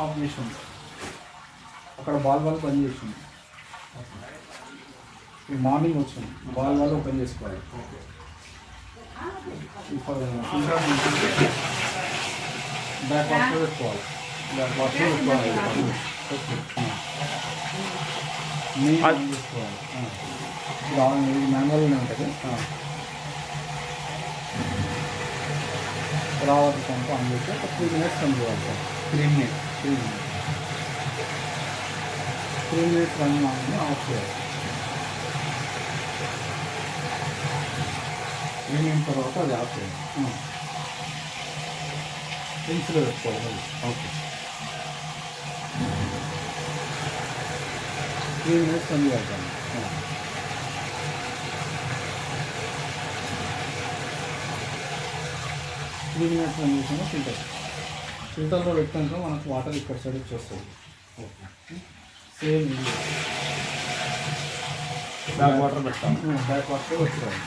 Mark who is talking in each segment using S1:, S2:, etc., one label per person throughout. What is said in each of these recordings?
S1: Of చేసింది, అక్కడ ball బంద్ చేసింది. ఈ మార్నింగ్ వచ్చింది, బాల్ ఓపెన్ చేసుకోవాలి. బ్యాక్ వాష్లో పెట్టుకోవాలి. బ్యాక్ వాష్లో పెట్టుకోవాలి. మెయిన్ ఆన్ చేసుకోవాలి. ఇది మాన్యువల్గానే ఉంటుంది. రావట్ పంప్ ఆన్ చేసి ఒక 3 minutes రన్ చేయాలి sir. 3 minutes run on off చేయాలి. 3 minutes తర్వాత అది ఆఫ్ చేయాలి. రింగ్స్లో పెట్టుకోవాలి. ఓకే, 3 minutes రన్ చేయాలి సార్. 3 minutes రన్ చేసాము. ఫిల్టర్లో పెట్టాక మనకు వాటర్ ఇక్కడ సైడ్ వచ్చేస్తుంది. ఓకే, సేమ్ బ్యాక్ వాటర్ పెట్టాము. బ్యాక్ వాటర్ వచ్చేయాలి.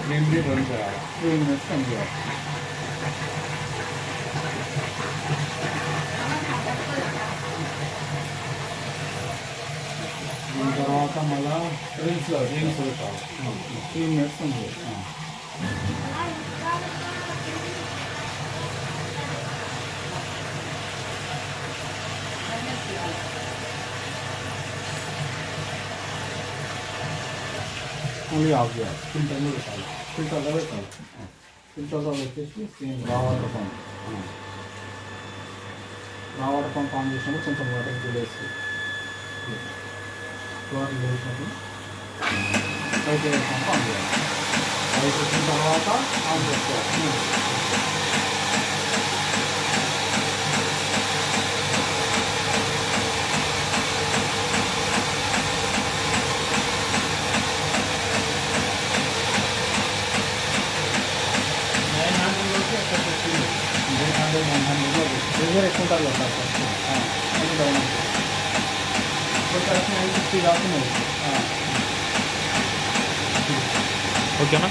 S1: 3 minutes రన్ చేయాలి. 3 minutes రన్ చేయాలి. దీని తర్వాత మళ్ళీ రింగ్స్లో పెట్టాలి. 3 minutes రన్ చేయాలి. ఓన్లీ ఆఫ్ చేయాలి. ఫిల్టర్లో పెట్టాలి. ఫిల్టర్లో పెట్టేసి సేమ్ రా వాటర్ పంప్ ఆన్ చేసినప్పుడు కొంచెం వాటర్ వేసి వాటర్ వేసినప్పుడు పైకి పంప్ ఆన్ చేయాలి. పైకి వచ్చిన తర్వాత ఆన్ చేసుకోవాలి. ప్రెజర్ ఎక్కువ ఉంటుంది కదా సార్, అది డౌన్ ఇప్పుడు కరెక్ట్ 960 దాకా.
S2: ఓకేనా?